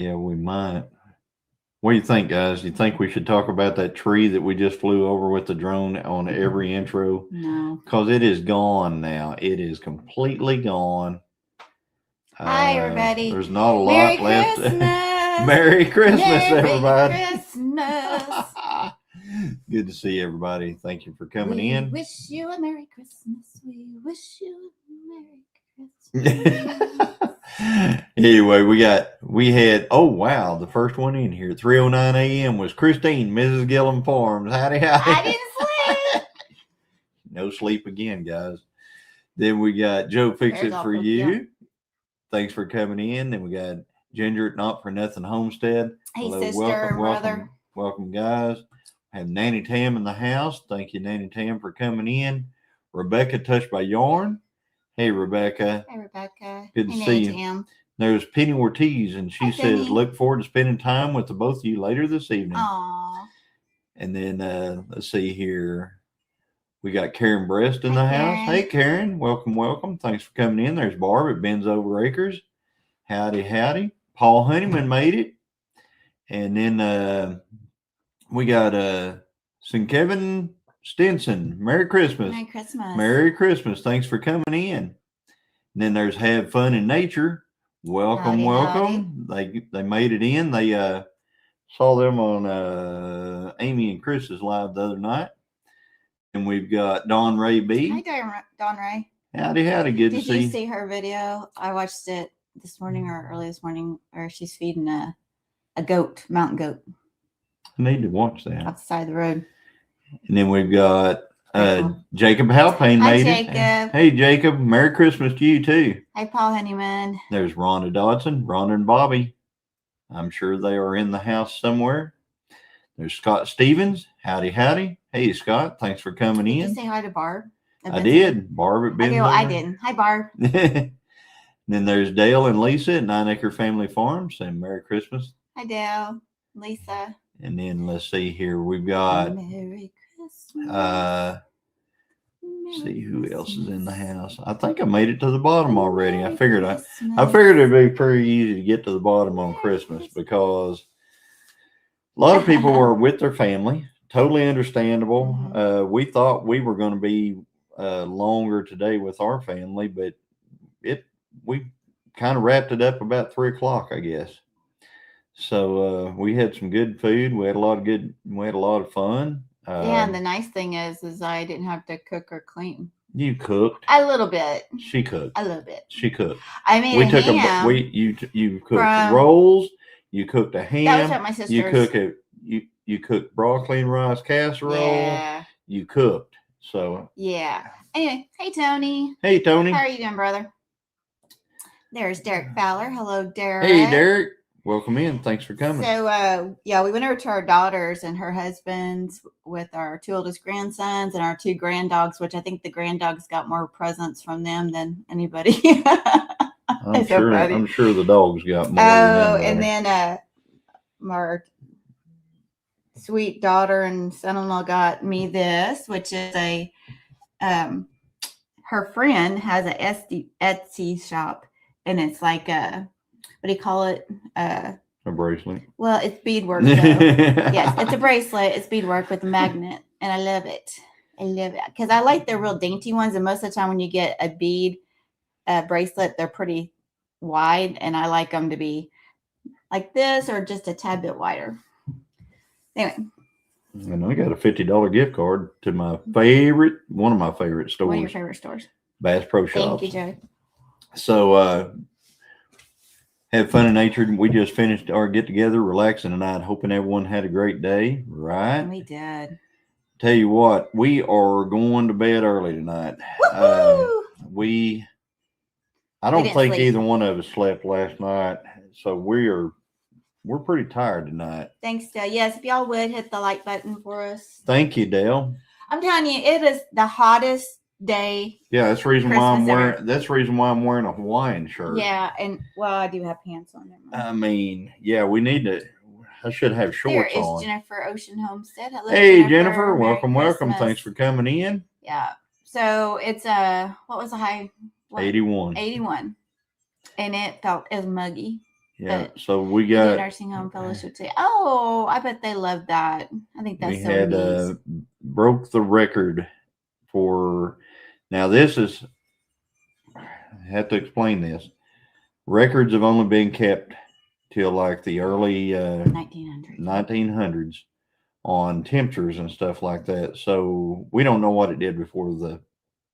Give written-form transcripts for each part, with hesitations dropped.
Yeah, we might. What do you think, guys? You think we should talk about that tree that we just flew over with the drone on every intro? No. Because it is gone now. It is completely gone. Hi, everybody. There's not a Merry lot left. Christmas. Merry Christmas, Merry everybody. Christmas. Good to see everybody. Thank you for coming We in. wish you a Merry Christmas. We wish you a Merry Christmas. Anyway, we had the first one in here. 3:09 a.m. was Christine, Mrs. Gilliam Farms. Howdy. I didn't sleep. No sleep again, guys. Then we got Joe Fix There's It For awful, You. yeah. Thanks for coming in. Then we got Ginger at Not For Nothing Homestead. Hey, Hello, sister, welcome, brother. welcome, guys. Have Nanny Tam in the house. Thank you, Nanny Tam, for coming in. Rebecca, Touched by Yarn. Hey, Rebecca. Hey, Rebecca. Good to Hey, see you. Tam. There's Penny Ortiz, and she Hi, says, Penny. look forward to spending time with the both of you later this evening. Aww. And then, let's see here. We got Karen Brest in Hi, the house. Karen. Hey, Karen. Welcome. Thanks for coming in. There's Barb at Ben's Over Acres. Howdy. Paul Honeyman made it. And then we got St. Kevin Stinson. Merry Christmas. Merry Christmas. Merry Christmas. Thanks for coming in. And then there's Have Fun in Nature. Welcome. Howdy. They made it in. They saw them on Amy and Chris's live the other night. And we've got Dawn Ray B. Hi, Dawn Ray. Howdy. Good to see you. Did you see her video? I watched it this morning or early this morning where she's feeding a mountain goat. I need to watch that. Off the side of the road. And then we've got Jacob Halpane made Hi, it. Jacob. Hey, Jacob. Merry Christmas to you, too. Hi, Paul Honeyman. There's Rhonda Dodson, Rhonda and Bobby. I'm sure they are in the house somewhere. There's Scott Stevens. Howdy. Hey, Scott. Thanks for coming in. Did you say hi to Barb? I did. Barb at Ben's. Okay, well, I didn't. Hi, Barb. Then there's Dale and Lisa at 9 Acre Family Farms. And Merry Christmas. Hi, Dale. Lisa. And then let's see here. We've got Merry Christmas. See who else is in the house. I think I made it to the bottom already. I figured it'd be pretty easy to get to the bottom on Christmas because a lot of people were with their family. Totally understandable. We thought we were going to be longer today with our family, but we kind of wrapped it up about 3:00, I guess. So we had some good food. We had a lot of fun. Yeah, and the nice thing is I didn't have to cook or clean. You cooked A little bit. She cooked. A little bit. She cooked. I made ham. You cooked rolls. You cooked a ham. That was at my sister's. You cooked broccoli and rice casserole. Yeah. You cooked. So yeah. Anyway, hey Tony. Hey Tony. How are you doing, brother? There's Derek Fowler. Hello, Derek. Hey Derek. Welcome in. Thanks for coming. So we went over to our daughters and her husbands with our two oldest grandsons and our two granddogs, which I think the granddogs got more presents from them than anybody. I'm sure the dogs got more. And then my sweet daughter and son-in-law got me this, which is her friend has a Etsy shop, and it's like what do you call it? A bracelet. Well, it's beadwork. Yes, it's a bracelet. It's beadwork with a magnet, and I love it. Because I like the real dainty ones, and most of the time when you get a bead bracelet, they're pretty wide, and I like them to be like this or just a tad bit wider. Anyway. And I got a $50 gift card to one of my favorite stores. One of your favorite stores. Bass Pro Shops. Thank you, Joe. So, have fun in nature. We just finished our get together, relaxing tonight, hoping everyone had a great day. Right? We did. Tell you what, we are going to bed early tonight. I don't think either one of us slept last night, so we're pretty tired tonight. Thanks, Dale. Yes, if y'all would hit the like button for us. Thank you, Dale. I'm telling you, it is the hottest day. Yeah, that's the reason why I'm wearing a Hawaiian shirt. Yeah, and I do have pants on there. I mean, yeah, we need to. I should have shorts on. There is Jennifer Ocean Homestead. Hello, hey, Jennifer. Welcome. Thanks for coming in. Yeah. So it's what was the high? 81. 81. And it was muggy. Yeah. But So we do got nursing home fellowship too. Oh, I bet they love that. I think that's we so had neat. broke the record for now. This is I have to explain this. Records have only been kept till like the early 1900s on temperatures and stuff like that. So we don't know what it did before the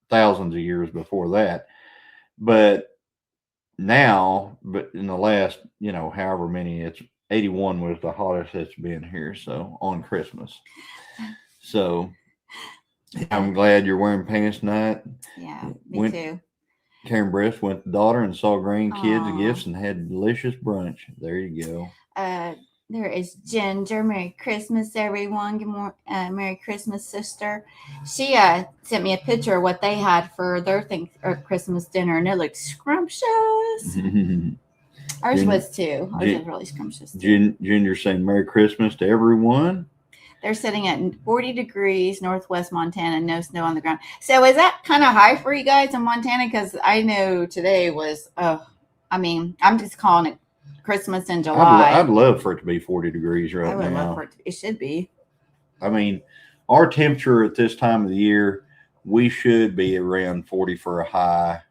thousands of years before that. But now, but in the last, however many, it's 81 was the hottest it's been here. So on Christmas. So I'm glad you're wearing pants tonight. Yeah, me too. Karen Breast went to daughter and saw grandkids Aw. gifts and had delicious brunch. There you go. There is Ginger. Merry Christmas, everyone. Good morning, Merry Christmas, sister. She sent me a picture of what they had for their Christmas dinner, and it looked scrumptious. Ours was too. Ours was really scrumptious too. Ginger saying Merry Christmas to everyone. They're sitting at 40 degrees northwest Montana, no snow on the ground. So is that kind of high for you guys in Montana? Because I know today was, I'm just calling it Christmas in July. I'd love for it to be 40 degrees right now. I would love for it. It should be. I mean, our temperature at this time of the year, we should be around 40 for a high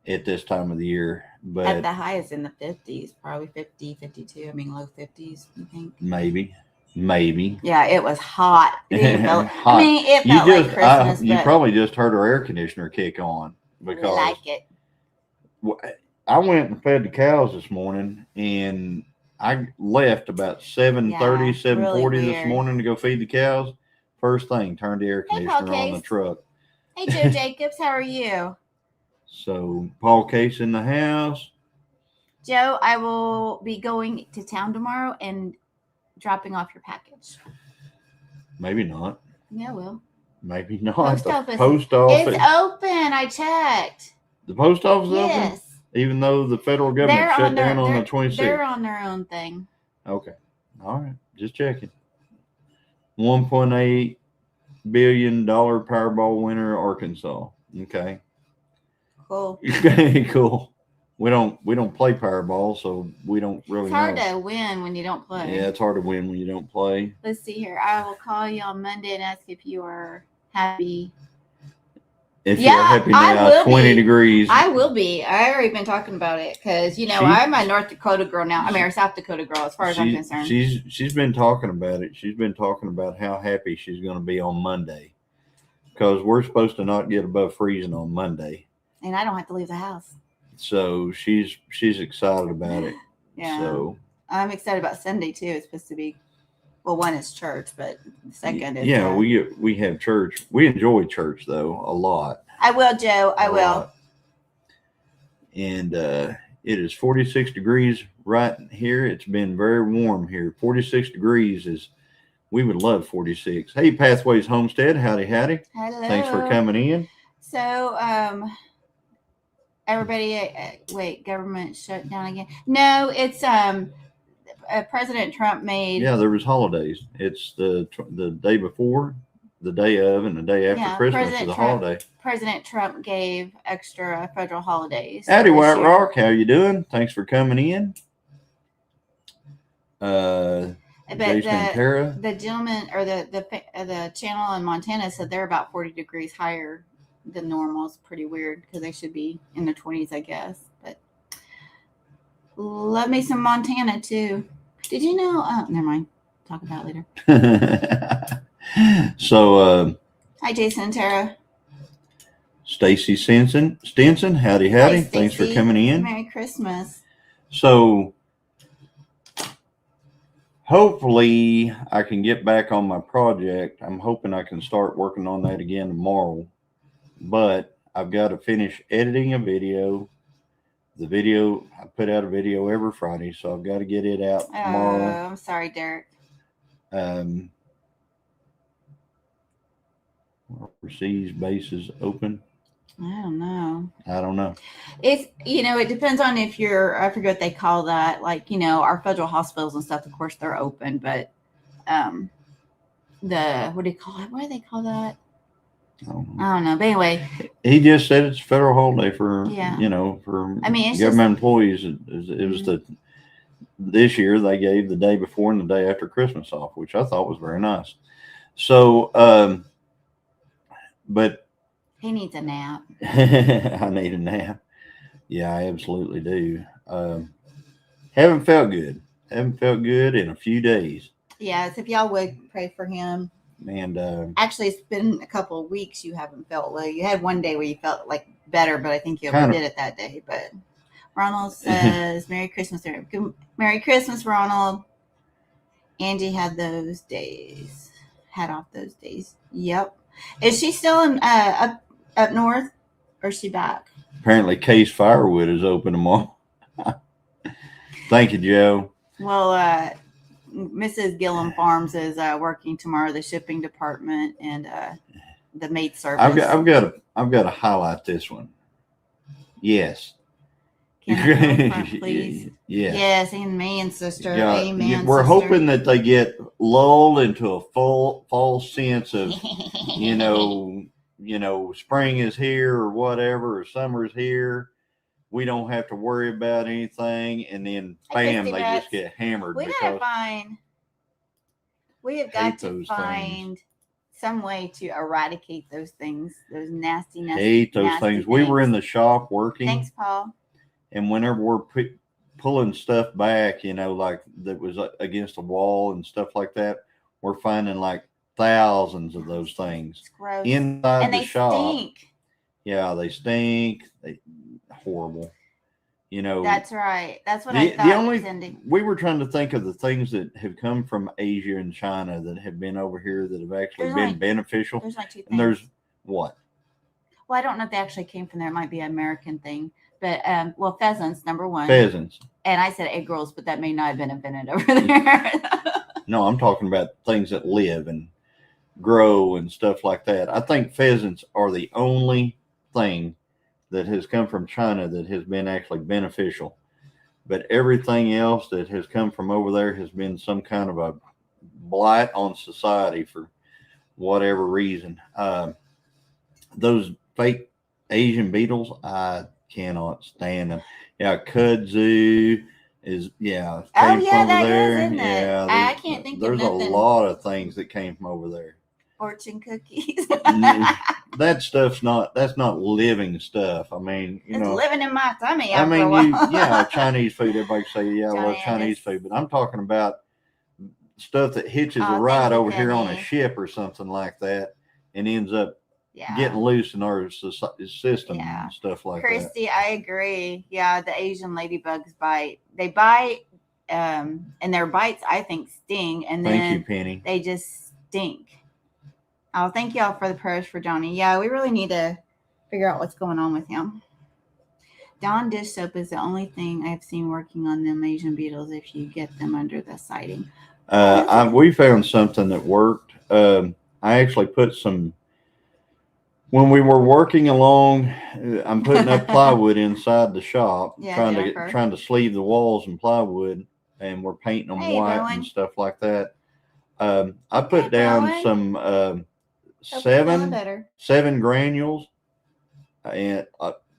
at this time of the year. But at the highest in the 50s, probably 50, 52. I mean, low 50s, you think? Maybe. Yeah, it was hot. It felt, hot. I mean, it felt like Christmas. You probably just heard our air conditioner kick on because like it. I went and fed the cows this morning, and I left about 7:30, 7:40 this morning to go feed the cows. First thing, turned the air conditioner on the truck. Hey, Joe Jacobs, how are you? So, Paul Case in the house. Joe, I will be going to town tomorrow and dropping off your package. Maybe not. Yeah, I will. Maybe not. Post office. It's open. I checked. The post office open? Yes. Even though the federal government shut down on the 26th? They're on their own thing. Okay. All right. Just checking. $1.8 billion Powerball winner, Arkansas. Okay. Cool. Okay, cool. We don't play Powerball, so we don't really know. It's hard to win when you don't play. Yeah, it's hard to win when you don't play. Let's see here. I will call you on Monday and ask if you are happy. If you're happy now, 20 degrees. I will be. I already been talking about it because, I'm a North Dakota girl now. I mean, or South Dakota girl as far as I'm concerned. She's been talking about it. She's been talking about how happy she's going to be on Monday because we're supposed to not get above freezing on Monday. And I don't have to leave the house. So she's excited about it. Yeah. So I'm excited about Sunday too. It's supposed to be, well, one is church, but the second is. Yeah, we have church. We enjoy church though a lot. I will, Joe. I will. And it is 46 degrees right here. It's been very warm here. 46 degrees we would love 46. Hey, Pathways Homestead, howdy. Hello. Thanks for coming in. So, everybody, wait, government shut down again? No, it's President Trump made. Yeah, there was holidays. It's the day before, the day of, and the day after Christmas is a holiday. President Trump gave extra federal holidays. Howdy, White Rock. How you doing? Thanks for coming in. The gentleman or the channel in Montana said they're about 40 degrees higher than normal. It's pretty weird because they should be in the 20s, I guess. But love me some Montana too. Did you know? Oh, never mind. Talk about it later. So, hi, Jason and Tara. Stacy Stinson, howdy. Hi, thanks for coming in. Merry Christmas. So, hopefully, I can get back on my project. I'm hoping I can start working on that again tomorrow. But I've got to finish editing a video. The video, I put out a video every Friday, so I've got to get it out tomorrow. I'm sorry, Derek. Overseas bases open. I don't know. It's, it depends on if I forget what they call that. Like, our federal hospitals and stuff, of course, they're open, but what do they call it? What do they call that? I don't know. But anyway. He just said it's a federal holiday for, for government employees. It was this year they gave the day before and the day after Christmas off, which I thought was very nice. So, but He needs a nap. I need a nap. Yeah, I absolutely do. Haven't felt good. Haven't felt good in a few days. Yes, if y'all would pray for him. And actually, it's been a couple of weeks you haven't felt well. You had one day where you felt like better, but I think you overdid it that day. But Ronald says, "Merry Christmas, Merry Christmas, Ronald." Angie had those days. Had off those days. Yep. Is she still in up north, or is she back? Apparently, Case Firewood is open tomorrow. Thank you, Joe. Well, Mrs. Gilliam Farms is working tomorrow, the shipping department and the maid service. I've got to highlight this one. Yes. Please. Yes, amen, sister. Yeah, amen. We're sister. hoping that they get lulled into a false sense of, spring is here or whatever, or summer's here. We don't have to worry about anything, and then bam, they just get hammered. We have got to find some way to eradicate those things, those nasty hate those nasty things. We were in the shop working. Thanks, Paul. And whenever we're pulling stuff back, like that was against a wall and stuff like that, we're finding like thousands of those things inside the shop. And they stink. Yeah, they stink. Horrible. That's right. That's what I thought. We were trying to think of the things that have come from Asia and China that have been over here that have actually been beneficial. There's like two things. And there's what? Well, I don't know if they actually came from there. It might be an American thing. But, pheasants, number one. Pheasants. And I said egg rolls, but that may not have been invented over there. No, I'm talking about things that live and grow and stuff like that. I think pheasants are the only thing that has come from China that has been actually beneficial. But everything else that has come from over there has been some kind of a blight on society for whatever reason. Those fake Asian beetles, I cannot stand them. Yeah, kudzu is came from over there. Isn't it? Yeah, I can't think of nothing. There's a lot of things that came from over there. Fortune cookies. That's not living stuff. I mean, it's living in my tummy. Chinese food. Everybody say, I love Chinese food, but I'm talking about stuff that hitches a ride over here on a ship or something like that, and ends up getting loose in our system and stuff like that. Christy, I agree. Yeah, the Asian ladybugs bite. They bite, and their bites, I think, sting. And then thank you, Penny. They just stink. Oh, thank y'all for the prayers for Johnny. Yeah, we really need to figure out what's going on with him. Dawn dish soap is the only thing I've seen working on them Asian beetles if you get them under the siding. We found something that worked. I actually put some, when we were working along, I'm putting up plywood inside the shop, trying to sleeve the walls in plywood, and we're painting them white and stuff like that. I put down some 7 granules and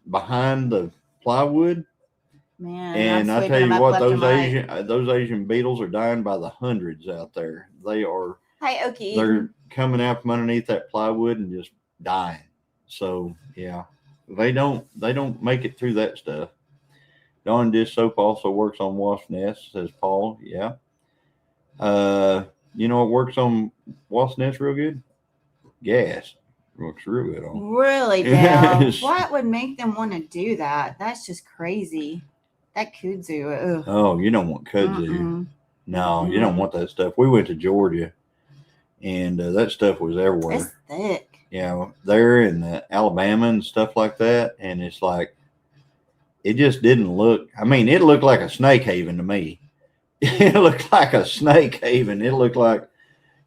behind the plywood. Man, and I tell you what, those Asian beetles are dying by the hundreds out there. They are. Hi, Okie. They're coming out from underneath that plywood and just dying. So yeah, they don't make it through that stuff. Dawn dish soap also works on wasp nests, says Paul. Yeah. It works on wasp nests real good. Gas works real good on. Really, Dale? Yes. What would make them want to do that? That's just crazy. That kudzu. Ugh. Oh, you don't want kudzu. Mm-mm. No, you don't want that stuff. We went to Georgia, and that stuff was everywhere. It's thick. Yeah, there in Alabama and stuff like that, and it's like, it just didn't look. I mean, it looked like a snake haven to me. It looked like a snake haven. It looked like,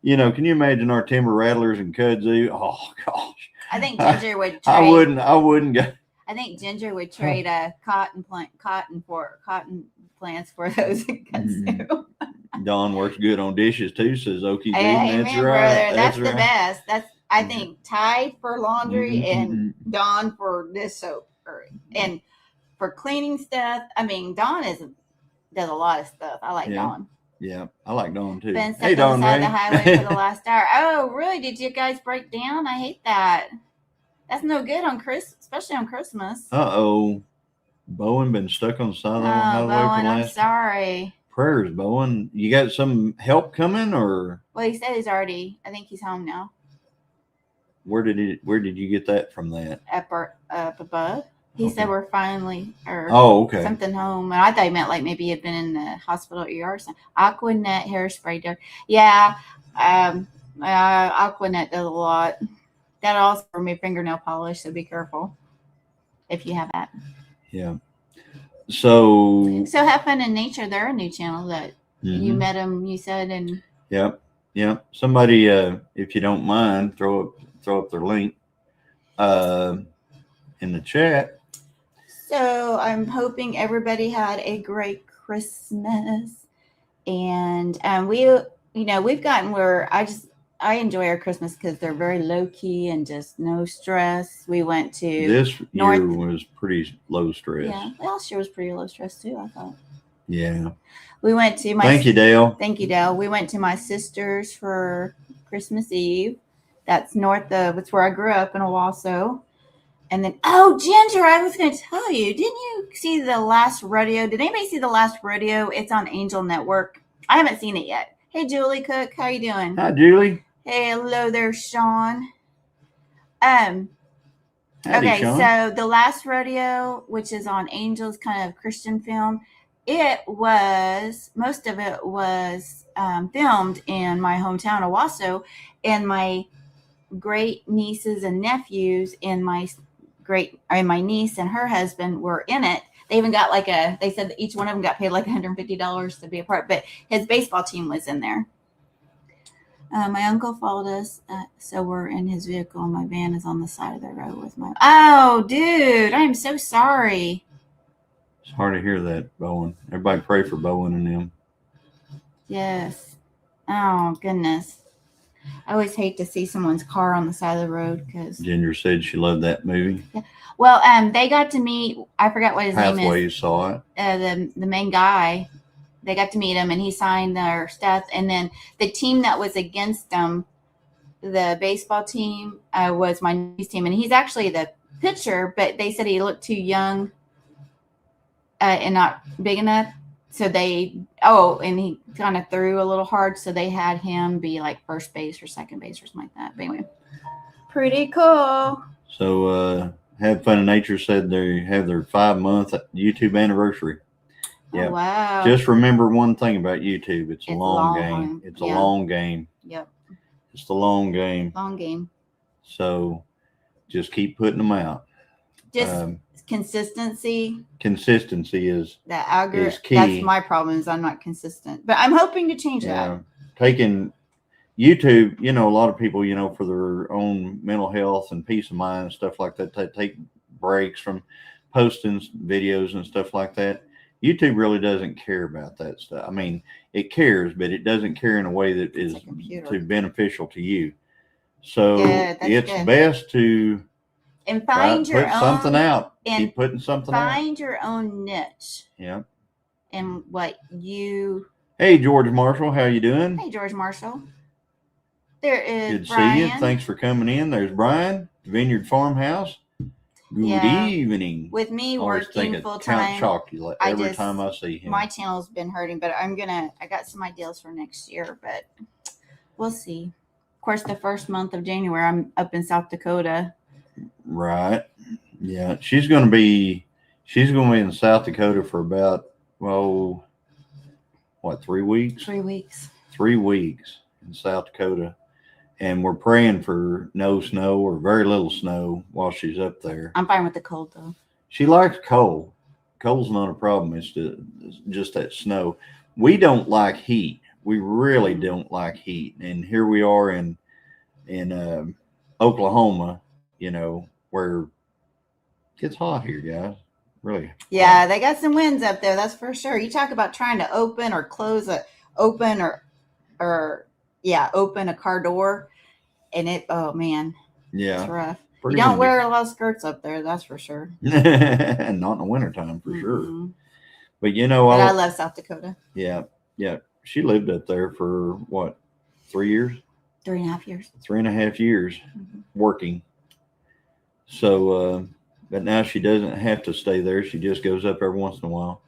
can you imagine our timber rattlers and kudzu? Oh gosh. I think Ginger would trade. I wouldn't go. I think Ginger would trade cotton plants for those kudzu. Dawn works good on dishes too, says Okie. Amen, that's right. Brother. That's the best. That's I think Tide for laundry and Dawn for dish soap and for cleaning stuff. I mean, Dawn is does a lot of stuff. I like Dawn. Yeah, I like Dawn too. Been Hey, stuck on Dawn the side Ray. of the highway for the last hour. Oh, really? Did you guys break down? I hate that. That's no good on especially on Christmas. Uh-oh. Bowen been stuck on the side of the highway Bowen, for the I'm last sorry. prayers, Bowen. You got some help coming, or? Well, he said I think he's home now. Where did you get that from? That up above. He said we're finally okay. Something home. And I thought he meant like maybe he had been in the hospital ER or something. Aquanet hairspray there. Yeah. Aquanet does a lot. That also for me fingernail polish, so be careful if you have that. Yeah. So Have Fun in Nature, they're a new channel that you met them, you said, and Yep. Somebody, if you don't mind, throw up their link in the chat. So I'm hoping everybody had a great Christmas, and we've gotten where I enjoy our Christmas because they're very low key and just no stress. We went to this year was pretty low stress. Yeah, last year was pretty low stress too, I thought. Yeah. We went to Thank you, Dale. Thank you, Dale. We went to my sister's for Christmas Eve. That's it's where I grew up in Owasso. And then, Ginger, I was going to tell you, didn't you see the last rodeo? Did anybody see the last rodeo? It's on Angel Network. I haven't seen it yet. Hey, Julie Cook, how you doing? Hi, Julie. Hey, hello there, Sean. Howdy, okay, Sean. So the last rodeo, which is on Angel's kind of Christian film, most of it was filmed in my hometown, Owasso, and my great nieces and nephews and my niece and her husband were in it. They even got they said that each one of them got paid like $150 to be a part, but his baseball team was in there. My uncle followed us, so we're in his vehicle, and my van is on the side of the road with my... Oh, dude, I am so sorry. It's hard to hear that, Bowen. Everybody pray for Bowen and them. Yes. Oh, goodness. I always hate to see someone's car on the side of the road because Ginger said she loved that movie. Yeah. Well, they got to meet. I forgot what his name is. Pathways saw it. The main guy. They got to meet him, and he signed their stuff. And then the team that was against them, the baseball team, was my niece's team, and he's actually the pitcher. But they said he looked too young and not big enough. So and he kind of threw a little hard. So they had him be like first base or second base or something like that. But anyway, pretty cool. So, Have Fun in Nature said they have their 5-month YouTube anniversary. Yeah. Oh, wow. Just remember one thing about YouTube. It's a long game. It's a long game. Yep. It's the long game. Long game. So just keep putting them out. Just consistency. Consistency is the algorithm is key. That's my problem, is I'm not consistent. But I'm hoping to change that. Taking YouTube, a lot of people, for their own mental health and peace of mind and stuff like that, they take breaks from posting videos and stuff like that. YouTube really doesn't care about that stuff. I mean, it cares, but it doesn't care in a way that is too beneficial to you. So it's best to and put something out. Keep putting something out. Find your own niche. Yeah. And what you... Hey, George Marshall, how you doing? Hey, George Marshall. There is Good to Brian. see you. Thanks for coming in. There's Brian, Vineyard Farmhouse. Good evening. With me working full time, Count Chocula every time I see him. My channel's been hurting, but I got some ideas for next year, but we'll see. Of course, the first month of January, I'm up in South Dakota. Right. Yeah, she's going to be in South Dakota for about 3 weeks? 3 weeks. 3 weeks in South Dakota. And we're praying for no snow or very little snow while she's up there. I'm fine with the cold, though. She likes cold. Cold's not a problem. It's just that snow. We don't like heat. We really don't like heat. And here we are in Oklahoma, where it gets hot here, guys. Really. Yeah, they got some winds up there. That's for sure. You talk about trying to open or close open a car door, and it's rough. You don't wear a lot of skirts up there, that's for sure. And not in the wintertime, for sure. But you know, But I love South Dakota. Yeah. She lived up there for what, 3 years? 3.5 years. 3.5 years working. So, but now she doesn't have to stay there. She just goes up every once in a while.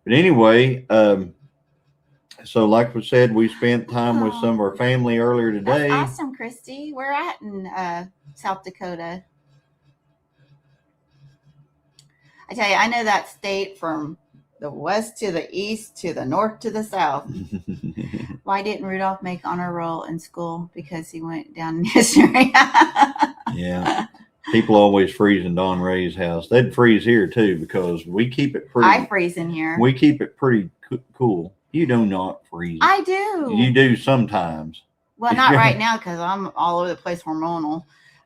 But anyway, so like we said, we spent time with some of our family earlier today. That's awesome, Christy. We're at in South Dakota. I tell you, I know that state from the west to the east to the north to the south. Why didn't Rudolph make honor roll in school? Because he went down in history. Yeah. People always freeze in Don Ray's house. They'd freeze here too because we keep it pretty. I freeze in here. We keep it pretty cool. You do not freeze. I do. You do sometimes. Well, not right now because I'm all over the place hormonal.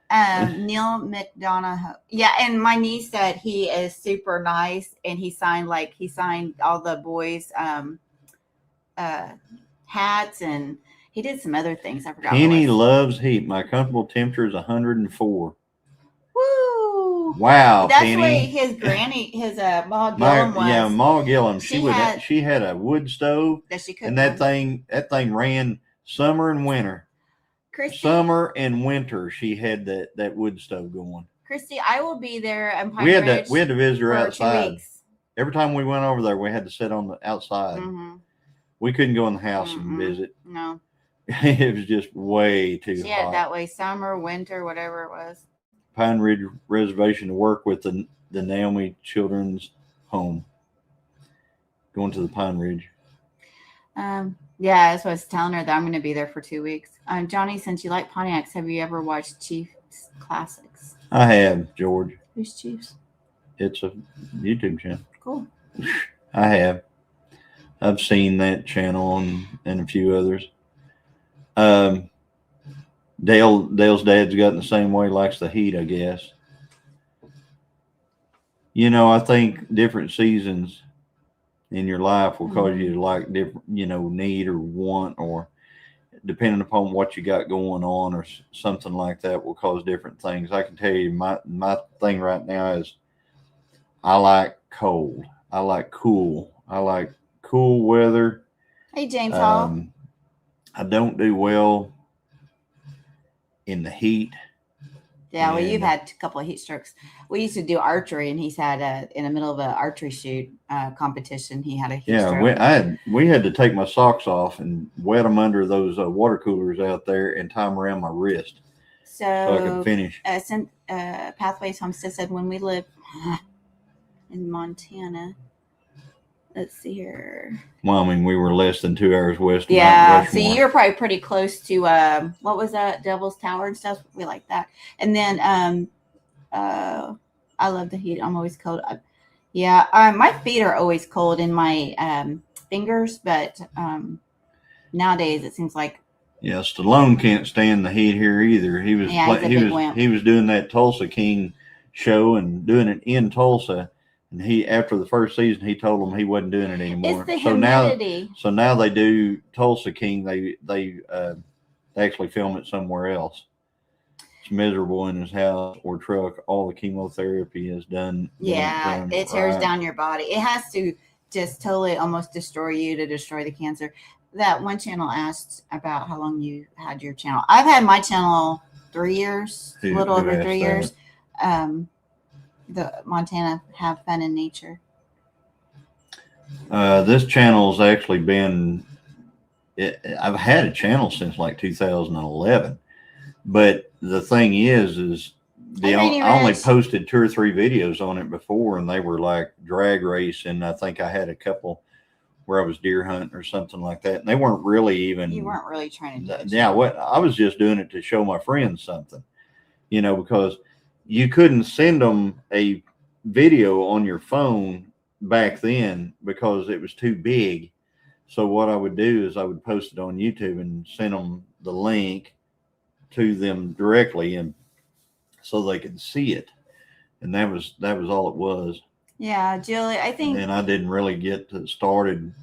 Neil McDonough. Yeah, and my niece said he is super nice, and he signed all the boys' hats, and he did some other things. I forgot. Penny loves heat. My comfortable temperature is 104. Woo! Wow, that's Penny. What his granny, his Ma Gilliam was. Yeah, Ma Gilliam. She had a wood stove that she could. And that thing ran summer and winter. Christy, summer and winter, she had that wood stove going. Christy, I will be there. We had to visit her outside. 2 weeks. Every time we went over there, we had to sit on the outside. We couldn't go in the house and visit. No, it was just way too hot. She had it that way, summer, winter, whatever it was. Pine Ridge Reservation to work with the Naomi Children's Home. Going to the Pine Ridge. Yeah, that's what I was telling her, that I'm going to be there for 2 weeks. Johnny, since you like Pontiacs, have you ever watched Chiefs Classics? I have, George. Who's Chiefs? It's a YouTube channel. Cool. I have. I've seen that channel and a few others. Dale's dad's gotten the same way, likes the heat, I guess. You know, I think different seasons in your life will cause you to like different, need or want, or depending upon what you got going on or something like that will cause different things. I can tell you my thing right now is I like cold. I like cool. I like cool weather. Hey, James Hall. I don't do well in the heat. Yeah, well, you've had a couple of heat strokes. We used to do archery, and he's had in the middle of an archery shoot competition. He had a heat stroke. We had to take my socks off and wet them under those water coolers out there and tie them around my wrist so I could finish. Pathways Homestead said when we lived in Montana. Let's see here. Well, I mean, we were less than 2 hours west. Yeah, so you're probably pretty close to what was that, Devil's Tower and stuff. We like that. And then I love the heat. I'm always cold. My feet are always cold in my fingers, but nowadays it seems like. Yeah, Stallone can't stand the heat here either. He was doing that Tulsa King show and doing it in Tulsa. And after the first season, he told them he wasn't doing it anymore. It's the humidity. So now they do Tulsa King. They actually film it somewhere else. It's miserable in his house or truck. All the chemotherapy is done. Yeah, it tears down your body. It has to just totally almost destroy you to destroy the cancer. That one channel asked about how long you had your channel. I've had my channel 3 years, a little over 3 years. The Montana Have Fun in Nature. This channel's actually been. I've had a channel since like 2011, but the thing is I only posted 2 or 3 videos on it before, and they were like drag race, and I think I had a couple where I was deer hunting or something like that, and they weren't really even. You weren't really trying to. Yeah, I was just doing it to show my friends something, because. You couldn't send them a video on your phone back then because it was too big. So what I would do is I would post it on YouTube and send them the link to them directly, and so they could see it. And that was all it was. Yeah, Julie, I think. And I didn't really get started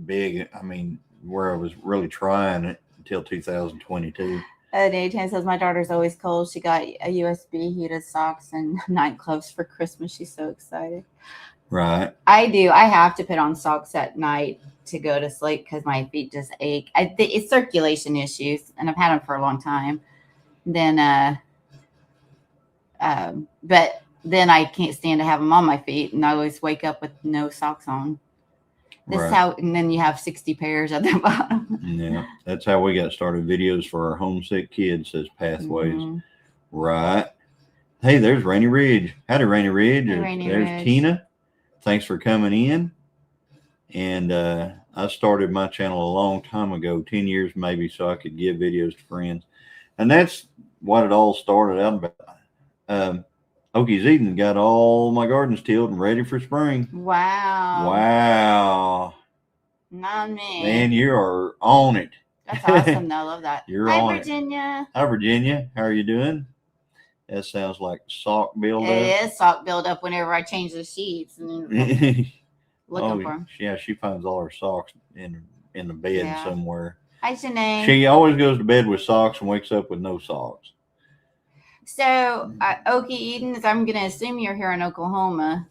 big. I mean, where I was really trying it until 2022. Nathan says, my daughter's always cold. She got a USB heated socks and night gloves for Christmas. She's so excited. Right. I do. I have to put on socks at night to go to sleep because my feet just ache. It's circulation issues, and I've had them for a long time. Then, but then I can't stand to have them on my feet, and I always wake up with no socks on. This is how, and then you have 60 pairs at the bottom. Yeah, that's how we got started. Videos for our homesick kids, says Pathways. Mm-hmm. Right. Hey, there's Rainy Ridge. Howdy, Rainy Ridge. Hey, Rainy there's Ridge. Tina. Thanks for coming in. And I started my channel a long time ago, 10 years maybe, so I could give videos to friends. And that's what it all started out about. Okies Eden got all my gardens tilled and ready for spring. Wow. Wow. Not me. Man, you are on it. That's awesome. I love that. You're Hi, on Virginia. Hi, Virginia. How are you doing? That sounds like sock buildup. It is sock buildup whenever I change the sheets and looking for them. Yeah, she finds all her socks in the bed somewhere. Hi, Shanae. She always goes to bed with socks and wakes up with no socks. So, Okie Eden, I'm going to assume you're here in Oklahoma.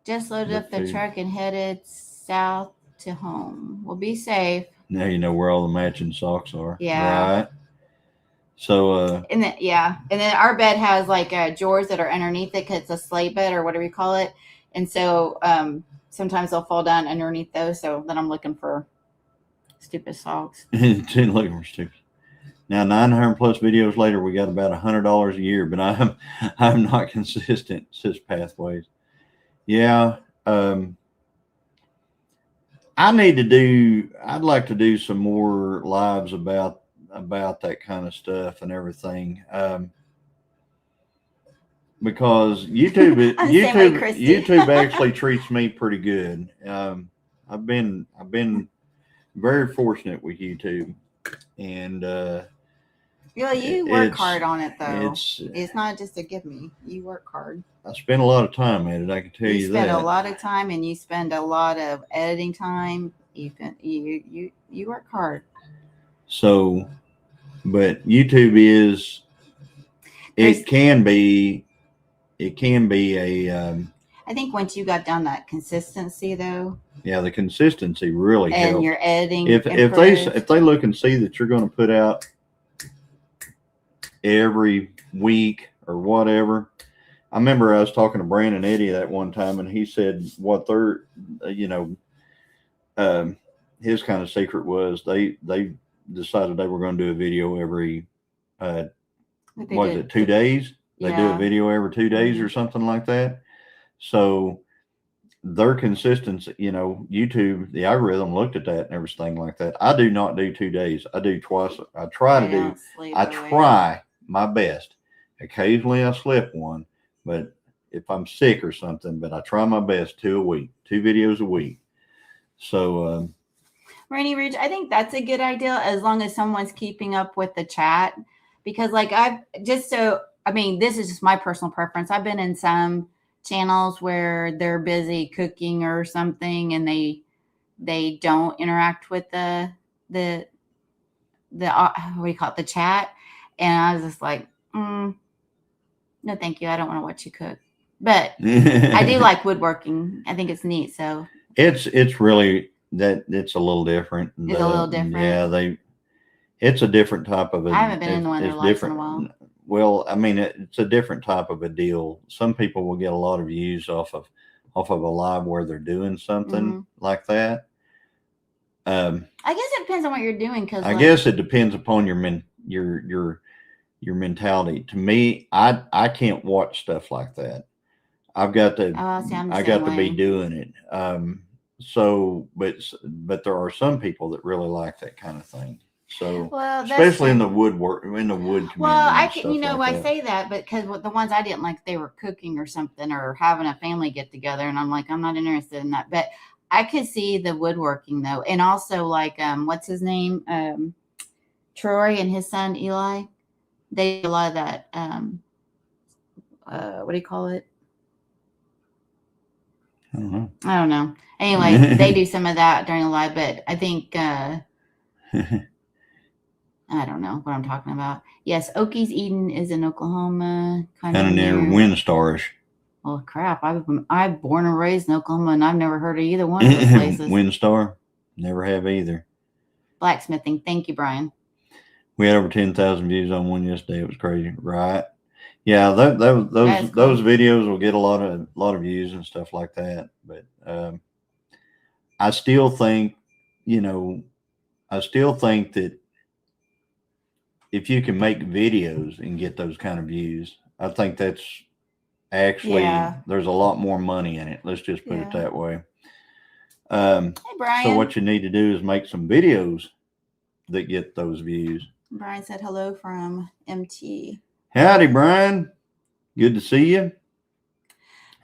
Just loaded up the truck and headed south to home. We'll be safe. Now you know where all the matching socks are. Yeah. Right. So, and then our bed has like drawers that are underneath it because it's a sleigh bed or whatever you call it. And so sometimes they'll fall down underneath those. So then I'm looking for stupid socks. Looking for stupid. Now 900 plus videos later, we got about $100 a year, but I'm not consistent, says Pathways. Yeah. I'd like to do some more lives about that kind of stuff and everything. Because YouTube actually treats me pretty good. I've been very fortunate with YouTube, and you work hard on it though. It's not just a give me. You work hard. I spend a lot of time at it. I can tell you that. You spend a lot of time, and you spend a lot of editing time. You work hard. So, but YouTube is. It can be a. I think once you got down that consistency, though. Yeah, the consistency really helps. And your editing. If they look and see that you're going to put out every week or whatever. I remember I was talking to Brandon Eddy that one time, and he said what their, his kind of secret was they decided they were going to do a video every, 2 days? They do a video every 2 days or something like that. So their consistency, YouTube, the algorithm looked at that and everything like that. I do not do 2 days. I do twice. I try my best. Occasionally I slip one, but if I'm sick or something, but I try my best 2 videos a week. So, Rainy Ridge, I think that's a good idea as long as someone's keeping up with the chat, because this is just my personal preference. I've been in some channels where they're busy cooking or something and they don't interact with the what do you call it, the chat, and I was just like, no thank you, I don't want to watch you cook. But I do like woodworking. I think it's neat. So it's really that it's a little different. It's a little different. Yeah, it's a different type of. I haven't been in one of their lives in a while. Well, I mean, it's a different type of a deal. Some people will get a lot of views off of a live where they're doing something like that. I guess it depends on what you're doing. Because I guess it depends upon your mentality. To me, I can't watch stuff like that. I've got to. I got to be doing it. So, but there are some people that really like that kind of thing. So, especially in the wood community. Well, I say that, but because the ones I didn't like, they were cooking or something or having a family get together, and I'm like, I'm not interested in that. But I could see the woodworking though, and also what's his name, Troy and his son Eli. They do a lot of that. What do you call it? I don't know. Anyway, they do some of that during the live, but I think. I don't know what I'm talking about. Yes, Okies Eden is in Oklahoma. Kind of near Windstar-ish. Well, crap. I'm born and raised in Oklahoma, and I've never heard of either one of those places. Windstar, never have either. Blacksmithing. Thank you, Brian. We had over 10,000 views on one yesterday. It was crazy, right? Yeah, those videos will get a lot of views and stuff like that. But I still think, that if you can make videos and get those kind of views, I think that's actually there's a lot more money in it. Let's just put it that way. Hey, Brian. So what you need to do is make some videos that get those views. Brian said hello from MT. Howdy, Brian. Good to see you.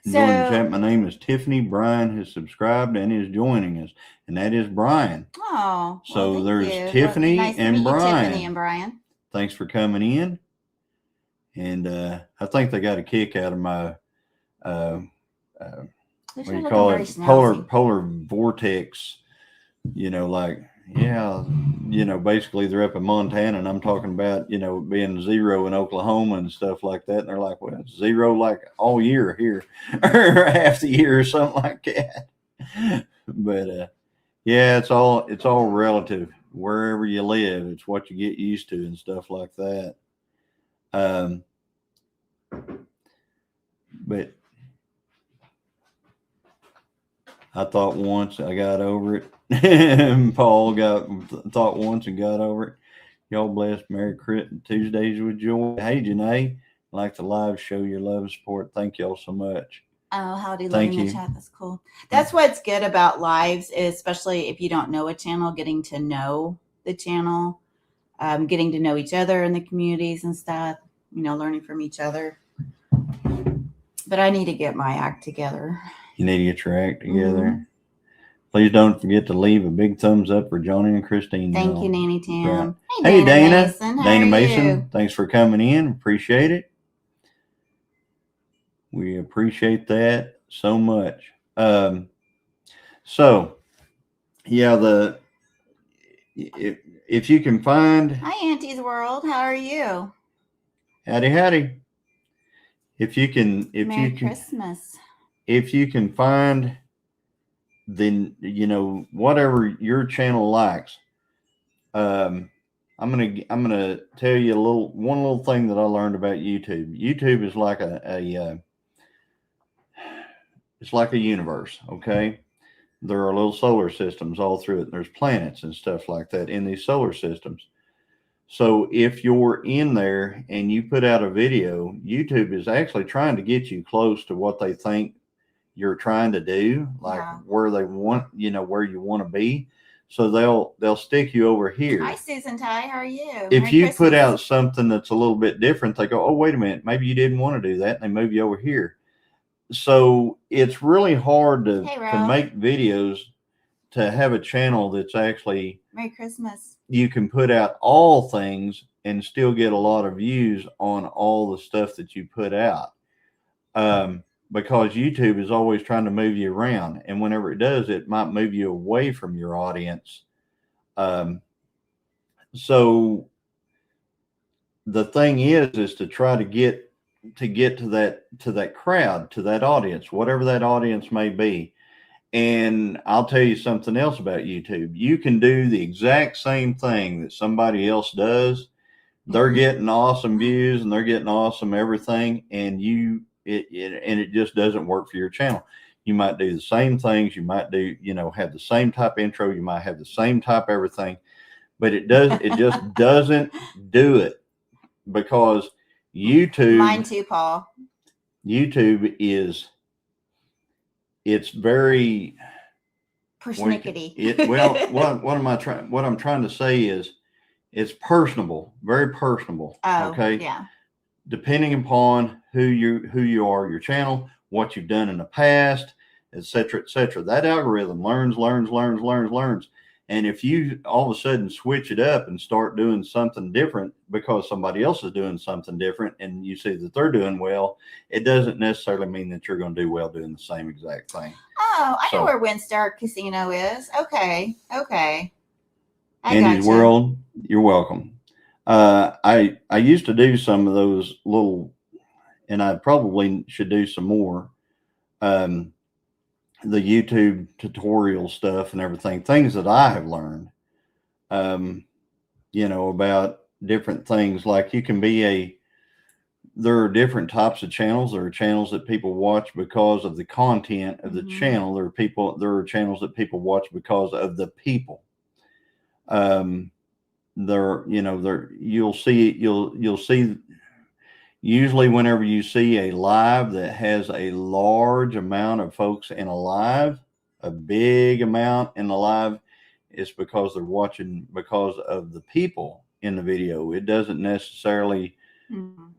Join the chat. My name is Tiffany. Brian has subscribed and is joining us, and that is Brian. Oh, so there's Tiffany and Brian. Tiffany and Brian. Thanks for coming in. And I think they got a kick out of my what do you call it? Polar vortex. Basically they're up in Montana, and I'm talking about, being 0 in Oklahoma and stuff like that. And they're like, well, it's 0 like all year here, or half the year or something like that. But it's all relative. Wherever you live, it's what you get used to and stuff like that. But I thought once I got over it. Paul thought once and got over it. Y'all blessed. Merry Tuesdays with joy. Hey, Janae, like the live show, your love and support. Thank y'all so much. Oh, howdy, love in the chat. That's cool. That's what's good about lives, is especially if you don't know a channel, getting to know the channel, getting to know each other in the communities and stuff, learning from each other. But I need to get my act together. You need to get your act together. Mm-hmm. Please don't forget to leave a big thumbs up for Johnny and Christine. Thank you, Nanny Tam. Right. Hey, Dana. Mason. Dana Mason. Thanks for coming in. Appreciate it. We appreciate that so much. If you can find. Hi, Auntie's World. How are you? Howdy. Merry Christmas. If you can find, then whatever your channel likes. I'm gonna tell you one little thing that I learned about YouTube. YouTube is like it's like a universe. Okay, there are little solar systems all through it. There's planets and stuff like that in these solar systems. So if you're in there and you put out a video, YouTube is actually trying to get you close to what they think you're trying to do, like where they want, where you want to be. So they'll stick you over here. Hi, Susan Ty. How are you? If Merry Christmas. Put out something that's a little bit different, they go, oh, wait a minute, maybe you didn't want to do that. And they move you over here. So it's really hard to make videos, to have a channel that's actually Merry Christmas. You can put out all things and still get a lot of views on all the stuff that you put out. Because YouTube is always trying to move you around. And whenever it does, it might move you away from your audience. So the thing is to try to get to that crowd, to that audience, whatever that audience may be. And I'll tell you something else about YouTube. You can do the exact same thing that somebody else does. They're getting awesome views and they're getting awesome everything, and it just doesn't work for your channel. You might do the same things. You might do, have the same type intro. You might have the same type everything, but it just doesn't do it, because YouTube. Mine too, Paul. YouTube it's very persnickety. What I'm trying to say is it's personable, very personable. Oh, okay. Yeah. Depending upon who you are, your channel, what you've done in the past, et cetera, that algorithm learns. And if you all of a sudden switch it up and start doing something different because somebody else is doing something different and you see that they're doing well, it doesn't necessarily mean that you're going to do well doing the same exact thing. Oh, I know where Windstar Casino is. Okay. Andy's World, you're welcome. I used to do some of those little, and I probably should do some more. The YouTube tutorial stuff and everything, things that I have learned, about different things. Like there are different types of channels. There are channels that people watch because of the content of the channel. There are channels that people watch because of the people. You'll see usually whenever you see a live that has a large amount of folks in a live, a big amount in the live, it's because they're watching because of the people in the video. It doesn't necessarily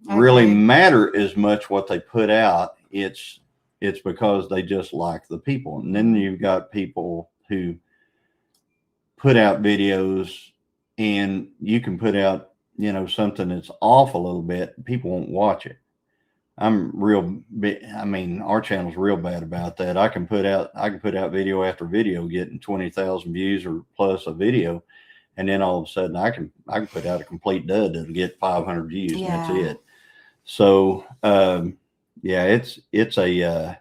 really matter as much what they put out. It's because they just like the people. And then you've got people who put out videos, and you can put out something that's off a little bit, people won't watch it. Our channel's real bad about that. I can put out video after video getting 20,000 views or plus a video, and then all of a sudden I can put out a complete dud that'll get 500 views, and that's it. So it's a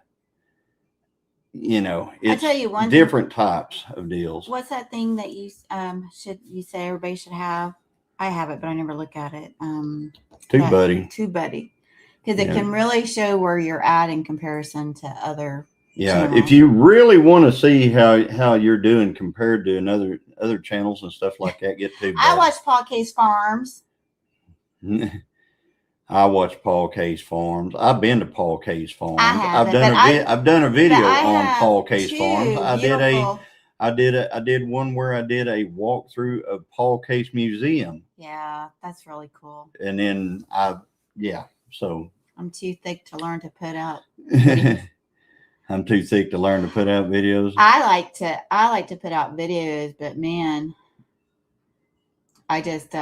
I'll tell you one different types of deals. What's that thing that you say everybody should have? I have it, but I never look at it. TubeBuddy, because it can really show where you're at in comparison to other. Yeah, if you really want to see how you're doing compared to other channels and stuff like that, get TubeBuddy. I watch Paul Case Farms. I watch Paul Case Farms. I've been to Paul Case Farms. I've done a video on Paul Case Farms. I did one where I did a walkthrough of Paul Case Museum. Yeah, that's really cool. And then so I'm too thick to learn to put out. I'm too thick to learn to put out videos. I like to put out videos, but man, I just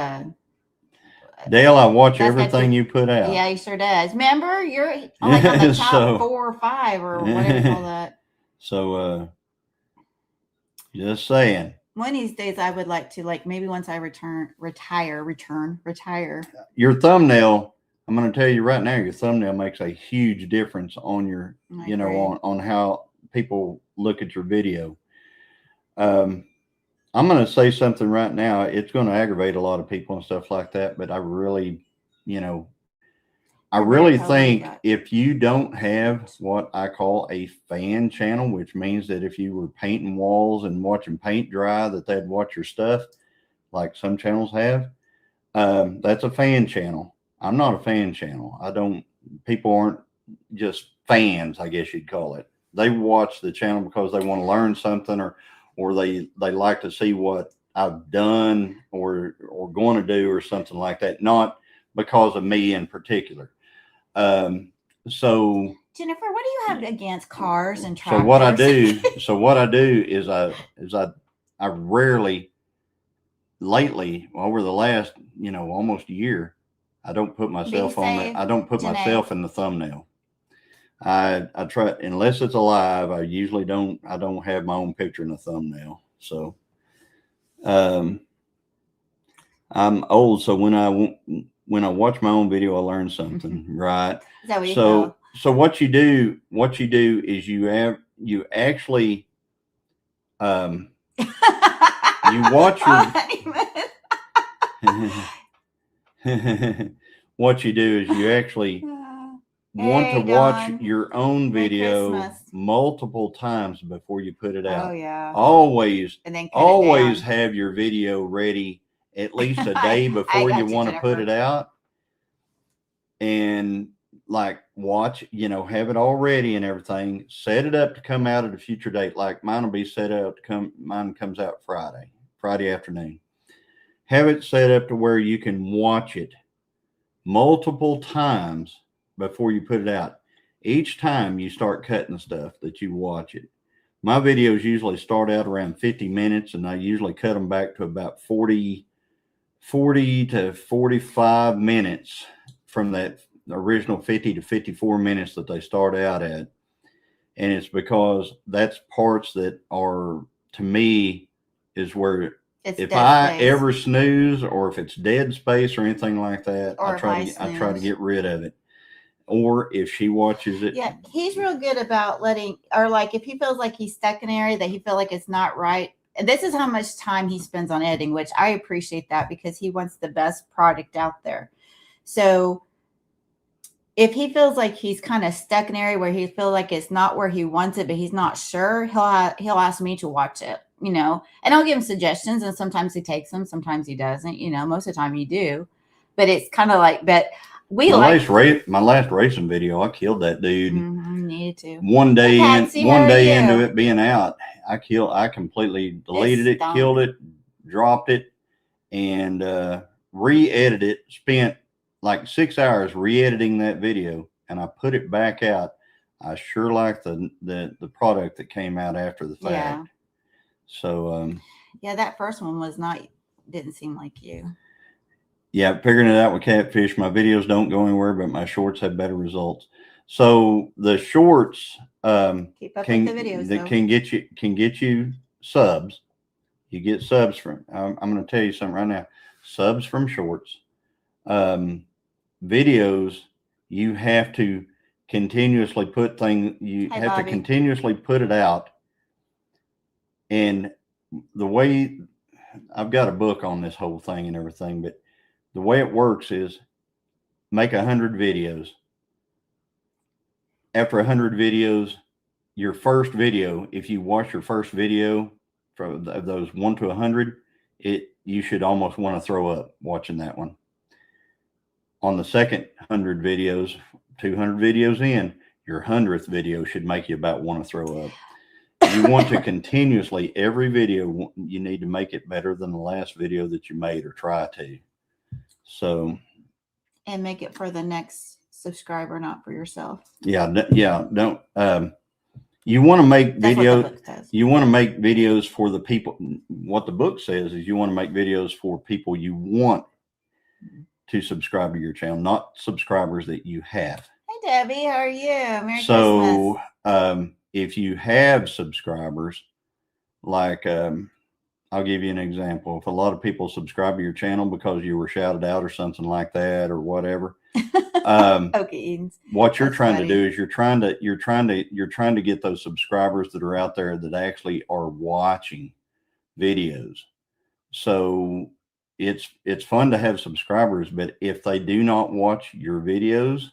Dale, I watch everything you put out. Yeah, he sure does. Remember, you're like on the top 4 or 5 or whatever you call that. So, just saying. One of these days, I would like to, maybe once I retire. Your thumbnail, I'm going to tell you right now, your thumbnail makes a huge difference on your, on how people look at your video. I'm going to say something right now. It's going to aggravate a lot of people and stuff like that. But I really think if you don't have what I call a fan channel, which means that if you were painting walls and watching paint dry, that they'd watch your stuff like some channels have, that's a fan channel. I'm not a fan channel. People aren't just fans, I guess you'd call it. They watch the channel because they want to learn something or they like to see what I've done or going to do or something like that, not because of me in particular. So Jennifer, what do you have against cars and tractors? So what I do is I rarely lately over the last, almost a year, I don't put myself myself in the thumbnail. I try, unless it's alive, I usually don't have my own picture in the thumbnail. So, I'm old. So when I watch my own video, I learn something, right? Is that what you feel? So what you do is you actually, you watch what you do is you actually want to watch your own video multiple times before you put it out. Oh yeah. Always and then have your video ready at least a day before you want to put it out. And watch, have it all ready and everything. Set it up to come out at a future date. Like mine will be set up mine comes out Friday afternoon. Have it set up to where you can watch it multiple times before you put it out. Each time you start cutting the stuff that you watch it. My videos usually start out around 50 minutes, and I usually cut them back to about 40 to 45 minutes from that original 50 to 54 minutes that they start out at. And it's because that's parts that are, to me, is where if I ever snooze or if it's dead space or anything like that, I try to get rid of it. or if she watches it. Yeah, he's real good about letting, or like if he feels like he's stuck in an area that he feels like it's not right. And this is how much time he spends on editing, which I appreciate that because he wants the best product out there. So if he feels like he's kind of stuck in an area where he feels like it's not where he wants it, but he's not sure, he'll ask me to watch it, and I'll give him suggestions, and sometimes he takes them, sometimes he doesn't, most of the time you do, but it's kind of like, but we my last racing video, I killed that dude. Needed to. One day into it being out, I completely deleted it, killed it, dropped it, and re-edited it. Spent like 6 hours re-editing that video, and I put it back out. I sure like the product that came out after the fact. Yeah. So yeah, that first one didn't seem like you. Yeah, figuring it out with catfish. My videos don't go anywhere, but my shorts have better results. So the shorts keep up with the videos, that can get you subs. You get subs from. I'm going to tell you something right now. Subs from shorts. Videos, you have to continuously put things. You have to continuously put it out. And the way I've got a book on this whole thing and everything, but the way it works is make 100 videos. After 100 videos, your first video, if you watch your first video from those 1 to 100, you should almost want to throw up watching that one. On the second 100 videos, 200 videos in, your 100th video should make you about want to throw up. You want to continuously, every video, you need to make it better than the last video that you made, or try to. So, and make it for the next subscriber, not for yourself. Yeah. Don't. You want to make videos. You want to make videos for the people. What the book says is you want to make videos for people you want to subscribe to your channel, not subscribers that you have. Hey, Debbie, how are you? Merry Christmas. If you have subscribers, like I'll give you an example. If a lot of people subscribe to your channel because you were shouted out or something like that, or whatever, what you're trying to do is you're trying to get those subscribers that are out there that actually are watching videos. So it's fun to have subscribers, but if they do not watch your videos,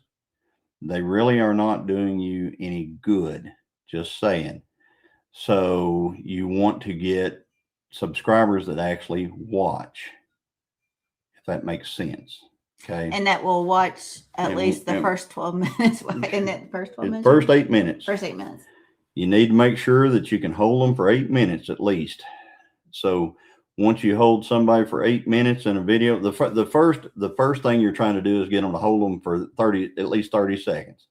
they really are not doing you any good. Just saying. So you want to get subscribers that actually watch, if that makes sense. Okay. And that will watch at least the first 12 minutes. Isn't it the first 12 minutes? First 8 minutes. First 8 minutes. You need to make sure that you can hold them for 8 minutes at least. So once you hold somebody for 8 minutes in a video, the first thing you're trying to do is get them to hold them for at least 30 seconds.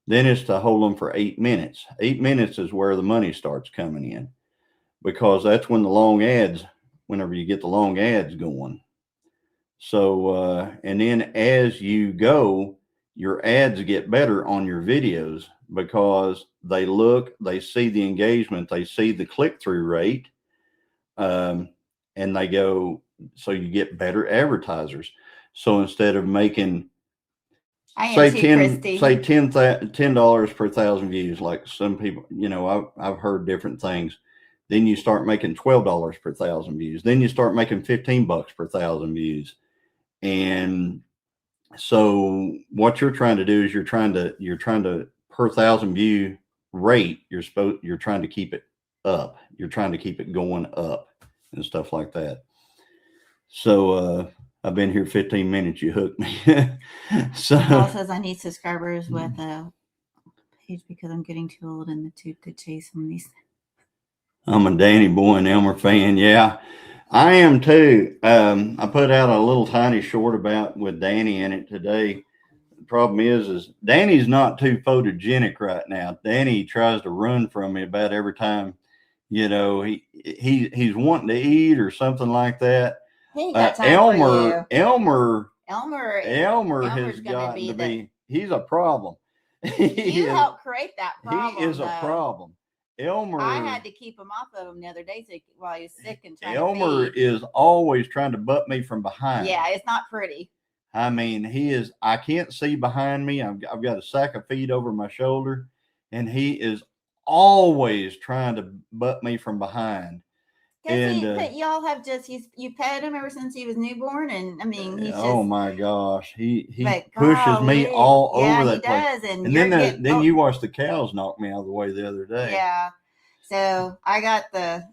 Then it's to hold them for 8 minutes. 8 minutes is where the money starts coming in, because that's when the long ads, whenever you get the long ads going. So, and then as you go, your ads get better on your videos because they see the engagement, they see the click-through rate, and they go, so you get better advertisers. So instead of making, say $10 per 1,000 views, like some people, I've heard different things. Then you start making $12 per 1,000 views. Then you start making $15 per 1,000 views. And so what you're trying to do is you're trying to per 1,000 view rate, you're trying to keep it up. You're trying to keep it going up and stuff like that. So I've been here 15 minutes. You hooked me. So Paul says I need subscribers with a page because I'm getting too old in the tooth to chase some of these. I'm a Danny Boy and Elmer fan. Yeah, I am too. I put out a little tiny short with Danny in it today. The problem is Danny's not too photogenic right now. Danny tries to run from me about every time, he's wanting to eat or something like that. Elmer has gotten to be, he's a problem. You helped create that problem. He is a problem. Elmer, I had to keep him off of him the other day while he was sick and trying Elmer is always trying to butt me from behind. Yeah, it's not pretty. I mean, he is. I can't see behind me. I've got a sack of feed over my shoulder, and he is always trying to butt me from behind. But y'all have you pet him ever since he was newborn, and I mean he's oh my gosh, he pushes golly, me all over that he place. does, and then you watched the cows knock me out of the way the other day. Yeah. So I got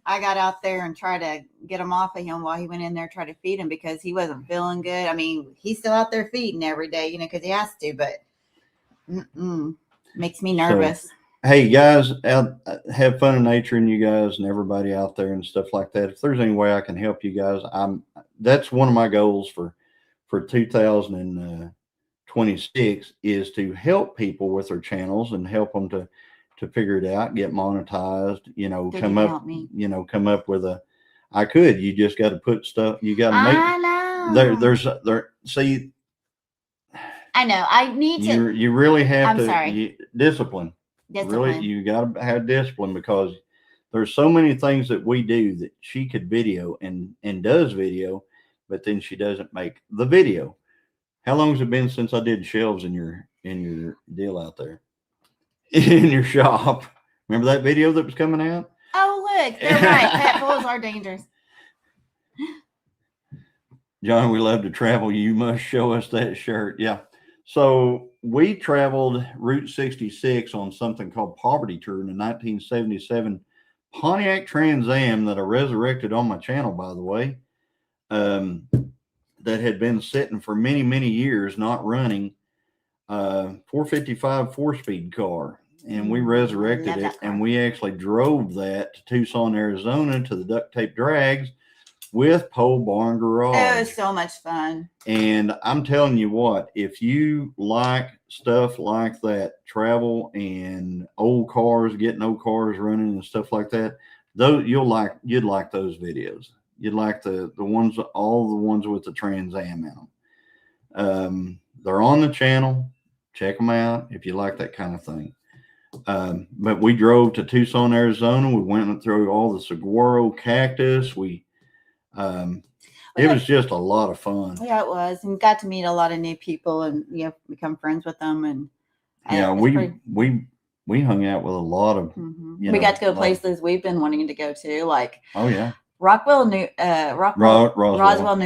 out there and tried to get him off of him while he went in there, try to feed him because he wasn't feeling good. I mean, he's still out there feeding every day, you know, because he has to, but makes me nervous. So, hey guys, have fun in nature, and you guys and everybody out there and stuff like that. If there's any way I can help you guys, that's one of my goals for 2026 is to help people with their channels and help them to figure it out, get monetized, you know, come up with you just got to put stuff, you got to make, I know. See, I know, I need to, you really have discipline. Really, you got to have discipline because there's so many things that we do that she could video and does video, but then she doesn't make the video. How long has it been since I did shelves in your deal out there? In your shop. Remember that video that was coming out? Oh, look, they're right. Pet bulls are dangerous. John, we love to travel. You must show us that shirt. Yeah. So we traveled Route 66 on something called Poverty Tour in a 1977 Pontiac Trans Am that I resurrected on my channel, by the way, that had been sitting for many, many years, not running. 455 4-speed car, and we resurrected it, and we actually drove that to Tucson, Arizona, to the duct tape drags with Pole Barn Garage. It was so much fun. And I'm telling you what, if you like stuff like that, travel and old cars, getting old cars running and stuff like that, you'd like those videos. You'd like the ones, all the ones with the Trans Am in them. They're on the channel. Check them out if you like that kind of thing. But we drove to Tucson, Arizona. We went through all the saguaro cactus. It was just a lot of fun. Yeah, it was, and got to meet a lot of new people and become friends with them. And we hung out with a lot of. We got to go places we've been wanting to go to, like Roswell, New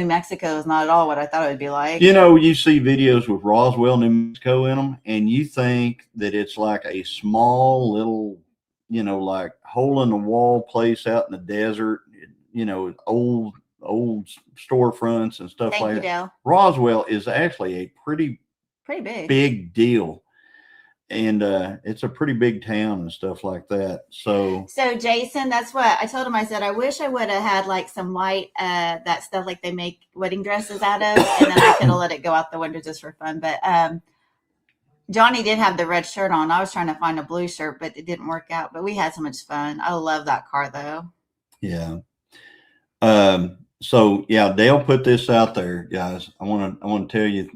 Mexico is not at all what I thought it would be like. You know, you see videos with Roswell, New Mexico in them, and you think that it's like a small little, like hole in the wall place out in the desert, old storefronts and stuff like that. Roswell is actually a pretty big deal. And it's a pretty big town and stuff like that. So Jason, that's what I told him. I said, I wish I would have had like some white, that stuff like they make wedding dresses out of, and then I could have let it go out the window just for fun. But Johnny did have the red shirt on. I was trying to find a blue shirt, but it didn't work out. But we had so much fun. I love that car though. Yeah. So yeah, Dale put this out there, guys. I want to tell you.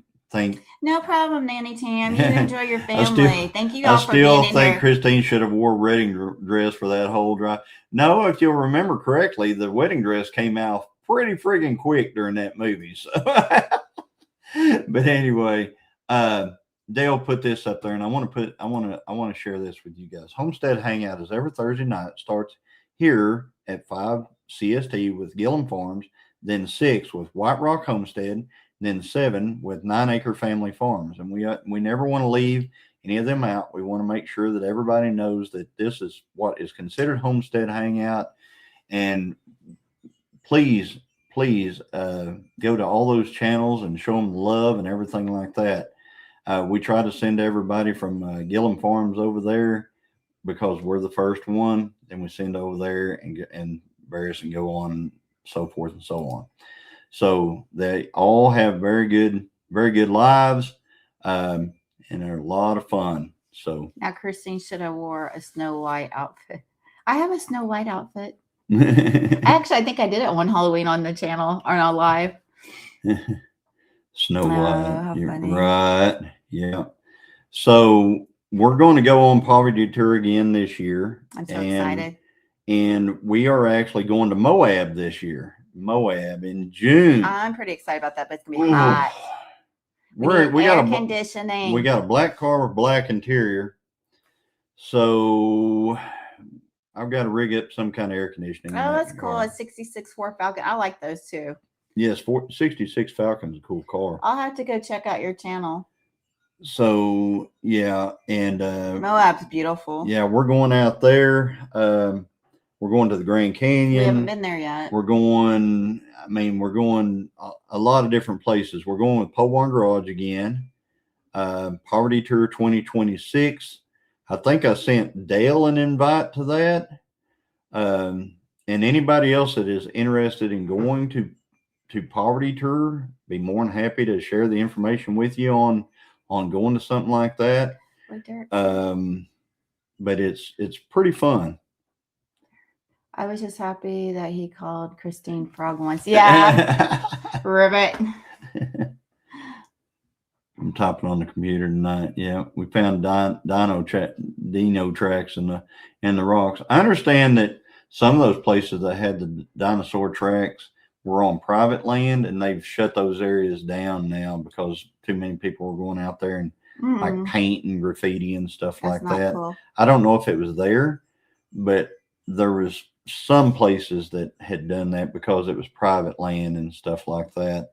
No problem, Nanny Tam. You enjoy your family. Thank you all for being in here. I still think Christine should have wore a wedding dress for that whole drive. No, if you'll remember correctly, the wedding dress came out pretty friggin' quick during that movie. So, but anyway, Dale put this up there, and I want to share this with you guys. Homestead Hangout is every Thursday night. It starts here at 5 CST with Gilliam Farms, then 6 with White Rock Homestead, then 7 with 9 Acre Family Farms. And we never want to leave any of them out. We want to make sure that everybody knows that this is what is considered Homestead Hangout. And please go to all those channels and show them love and everything like that. We try to send everybody from Gilliam Farms over there because we're the first one. Then we send over there and various and go on and so forth and so on. So they all have very good lives, and they're a lot of fun. So now Christine should have wore a Snow White outfit. I have a Snow White outfit. Actually, I think I did it one Halloween on the channel or on live. Snow White, you're right? Yeah. So we're going to go on Poverty Tour again this year. I'm so excited. And we are actually going to Moab this year. Moab in June. I'm pretty excited about that, but it's gonna be hot. We got air conditioning. We got a black car with black interior. So I've got to rig up some kind of air conditioning. Oh, that's cool. A 66 Ford Falcon. I like those too. Yes, 66 Falcon's a cool car. I'll have to go check out your channel. So yeah, and Moab's beautiful. Yeah, we're going out there. We're going to the Grand Canyon. We haven't been there yet. We're going a lot of different places. We're going with Pole Barn Garage again. Poverty Tour 2026. I think I sent Dale an invite to that. And anybody else that is interested in going to Poverty Tour, be more than happy to share the information with you on going to something like that. But it's pretty fun. I was just happy that he called Christine Frog once. Yeah. Ribbit. I'm typing on the computer tonight. Yeah, we found dino tracks in the rocks. I understand that some of those places that had the dinosaur tracks were on private land, and they've shut those areas down now because too many people were going out there and like paint and graffiti and stuff like that. Cool. I don't know if it was there, but there was some places that had done that because it was private land and stuff like that.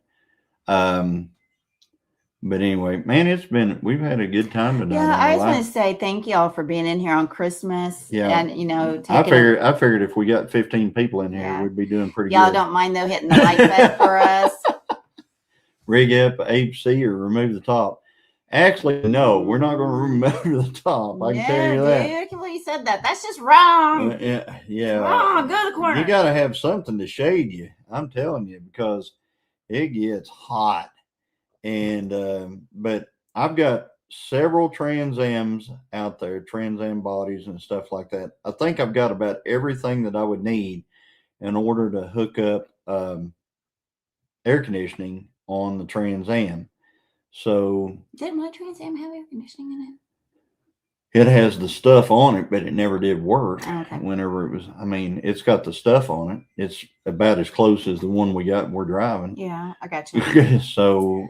But anyway, man, we've had a good time tonight. Yeah, I just want to say thank y'all for being in here on Christmas. Yeah. And, I figured if we got 15 people in here, we'd be doing pretty good. Y'all don't mind, though, hitting the like button for us. Rig up HC or remove the top. Actually, no, we're not going to remove the top. I can tell you that. Dude, I can't believe you said that. That's just wrong. Yeah. Wrong. Go to the corner. You got to have something to shade you. I'm telling you, because it gets hot. And but I've got several Trans Ams out there, Trans Am bodies and stuff like that. I think I've got about everything that I would need in order to hook up air conditioning on the Trans Am. So didn't my Trans Am have air conditioning in it? It has the stuff on it, but it never did work. Okay. Whenever it was, it's got the stuff on it. It's about as close as the one we're driving. Yeah, I got you. So.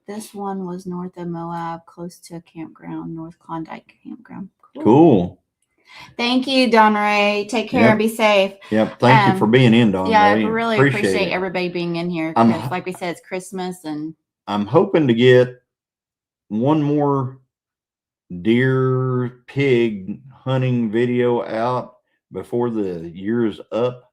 This one was north of Moab, close to a campground, North Klondike Campground. Cool. Thank you, Don Ray. Take care and be safe. Yep. Thank you for being in, Don Ray. Yeah, I really appreciate everybody being in here. Like we said, it's Christmas, and I'm hoping to get one more deer pig hunting video out before the year's up.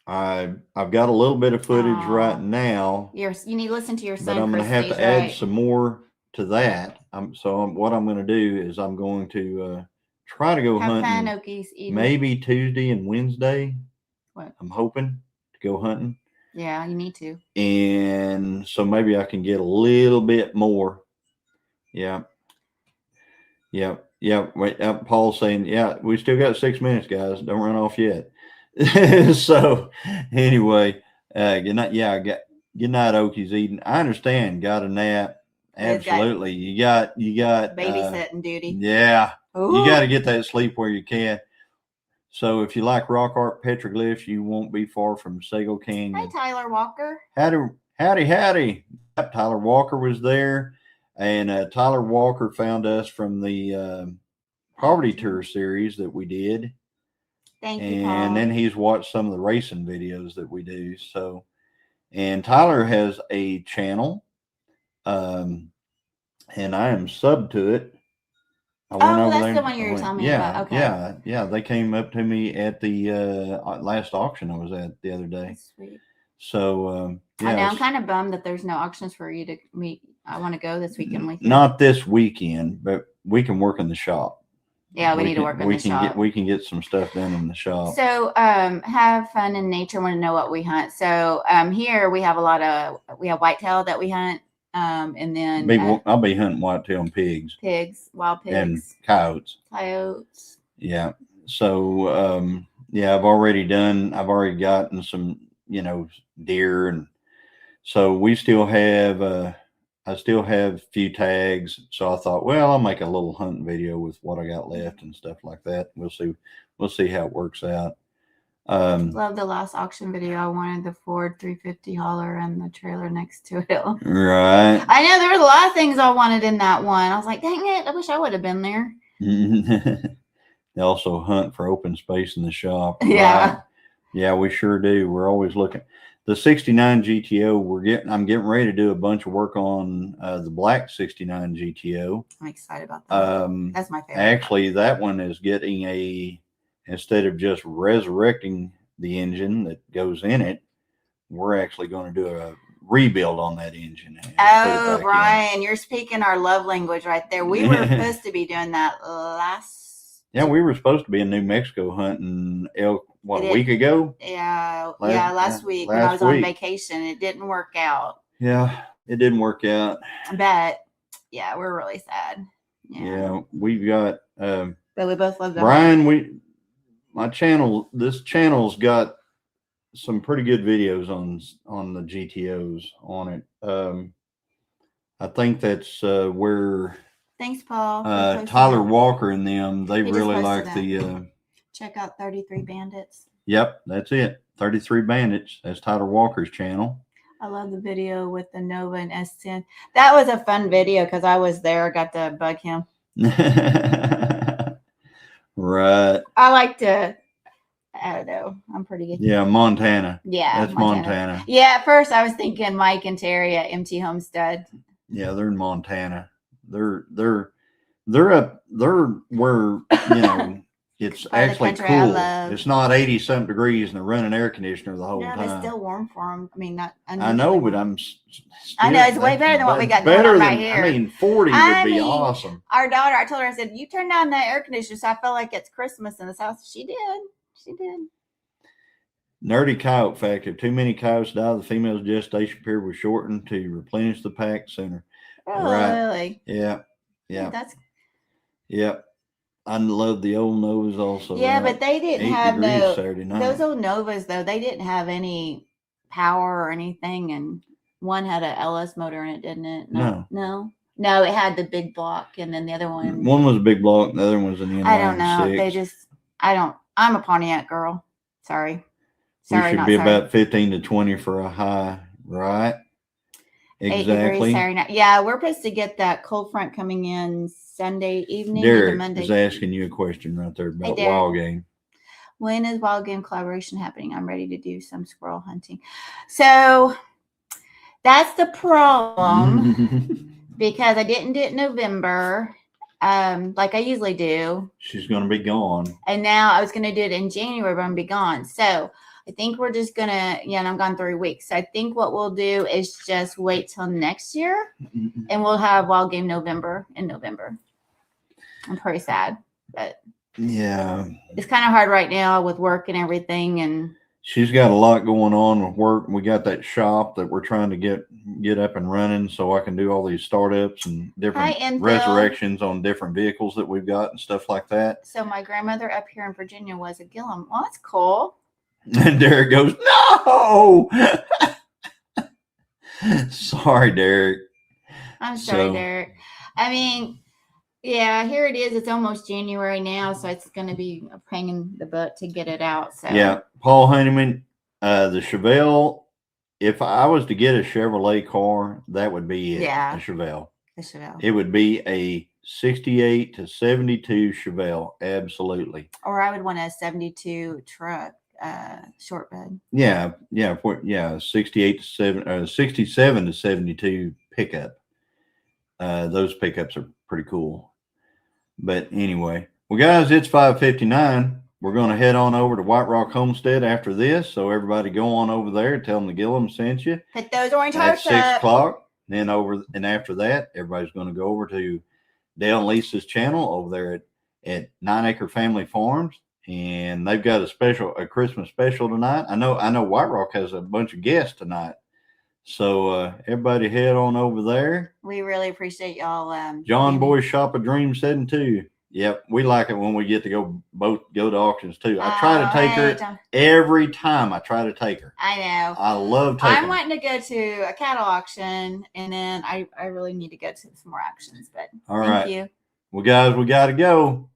I've got a little bit of footage right now. You need to listen to your son. But I'm going to have to add some more to that. What I'm going to do is I'm going to try to go hunting maybe Tuesday and Wednesday. What? I'm hoping to go hunting. Yeah, you need to. And so maybe I can get a little bit more. Yeah. Wait, Paul's saying, we still got 6 minutes, guys. Don't run off yet. So anyway, good night. Good night, Okies Eden. I understand. Got a nap. Absolutely. You got babysitting duty. Yeah. Ooh. You got to get that sleep where you can. So if you like rock art petroglyphs, you won't be far from Sago Canyon. Hi, Tyler Walker. Howdy. Tyler Walker was there, and Tyler Walker found us from the Poverty Tour series that we did. Thank you, Paul. And then he's watched some of the racing videos that we do. So, and Tyler has a channel, and I am sub to it. That's the one you were telling me about. Okay. Yeah. They came up to me at the last auction I was at the other day. That's sweet. So, I know, I'm kind of bummed that there's no auctions for you to meet. I want to go this weekend with you. Not this weekend, but we can work in the shop. Yeah, we need to work in the shop. We can get some stuff done in the shop. So, have fun in nature. Want to know what we hunt. So, here we have we have whitetail that we hunt. And then I'll be hunting whitetail and pigs, wild pigs, and coyotes. Yeah. So, I've already gotten some, deer, and so we still have. I still have a few tags, so I thought, well, I'll make a little hunting video with what I got left and stuff like that. We'll see how it works out. Love the last auction video. I wanted the Ford 350 hauler and the trailer next to it. Right. I know there was a lot of things I wanted in that one. I was like, dang it, I wish I would have been there. They also hunt for open space in the shop. Yeah. Right? Yeah, we sure do. We're always looking. The 69 GTO, I'm getting ready to do a bunch of work on the black 69 GTO. I'm excited about that. That's my favorite. Actually, that one is getting instead of just resurrecting the engine that goes in it, we're actually going to do a rebuild on that engine. Oh, Brian, you're speaking our love language right there. We were supposed to be doing that last. Yeah, we were supposed to be in New Mexico hunting elk, a week ago? Yeah, last week when I was on vacation. It didn't work out. Yeah, it didn't work out. But, yeah, we're really sad. Yeah, we've got... but we both love that. Brian, this channel's got some pretty good videos on the GTOs on it. I think that's where... Thanks, Paul. Tyler Walker and them, they really like the... Check out 33 Bandits. Yep, that's it. 33 Bandits. That's Tyler Walker's channel. I love the video with the Nova and S10. That was a fun video because I was there. I got to bug him. Right. I like to... I don't know. I'm pretty good. Yeah, Montana. Yeah, that's Montana. Yeah, at first I was thinking Mike and Terry at MT Homestead. Yeah, they're in Montana. They're where it's actually cool. It's not 80-something degrees and they're running air conditioner the whole time. But it's still warm for them. I mean, not. I know, but I know it's way better than what we got going on right here. I mean, 40 would be awesome. Our daughter, I told her, I said, you turn down that air conditioner, so I feel like it's Christmas in this house. She did. She did. Nerdy coyote factor. Too many coyotes die. The female's gestation period was shortened to replenish the pack sooner. Oh, right. Really? Yeah. Yep. I love the old Novas also. Yeah, but they didn't have those old Novas though. They didn't have any power or anything, and one had a LS motor in it, didn't it? No. It had the big block, and then the other one. One was a big block, the other one was an inline. I don't know. I'm a Pontiac girl. Sorry. We should be about 15 to 20 for a high, right? Exactly. Yeah, we're supposed to get that cold front coming in Sunday evening. Derek Monday. is asking you a question right there about wild game. When is wild game collaboration happening? I'm ready to do some squirrel hunting. So that's the problem because I didn't do it in November like I usually do. She's going to be gone. And now I was going to do it in January, but I'm going to be gone. So I think we're just going to, and I'm gone 3 weeks. So I think what we'll do is just wait till next year and we'll have wild game in November. I'm pretty sad, but yeah, it's kind of hard right now with work and everything. And she's got a lot going on with work. We got that shop that we're trying to get up and running so I can do all these startups and different resurrections on different vehicles that we've got and stuff like that. So my grandmother up here in Virginia was a Gilliam. Well, that's cool. And Derek goes, no. Sorry, Derek. I'm sorry, Derek. I mean, yeah, here it is. It's almost January now, so it's going to be a pain in the butt to get it out. So yeah, Paul Honeyman, the Chevelle. If I was to get a Chevrolet car, that would be it. Yeah, a Chevelle. The Chevelle. It would be a 68 to 72 Chevelle, absolutely. Or I would want a 72 truck. Short bed. Yeah, 67 to 72 pickup. Those pickups are pretty cool. But anyway, well, guys, it's 5:59. We're going to head on over to White Rock Homestead after this. So everybody go on over there. Tell them the Gilliam sent you. Put those orange hearts up. At 6 o'clock. Then after that, everybody's going to go over to Dale and Lisa's channel over there at 9 Acre Family Farms. And they've got a Christmas special tonight. I know White Rock has a bunch of guests tonight. So everybody head on over there. We really appreciate y'all. John Boy Shop of Dreams 72. Yep, we like it when we get to go to auctions too. I try to take her every time. I try to take her. I know. I love taking her. I'm wanting to go to a cattle auction, and then I really need to go to some more auctions. But thank you. Well, guys, we got to go.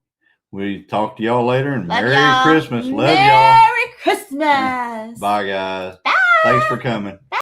We talk to y'all later, and Merry Christmas. Love y'all. Merry Christmas. Christmas. Bye, guys. Bye. Thanks for coming. Bye.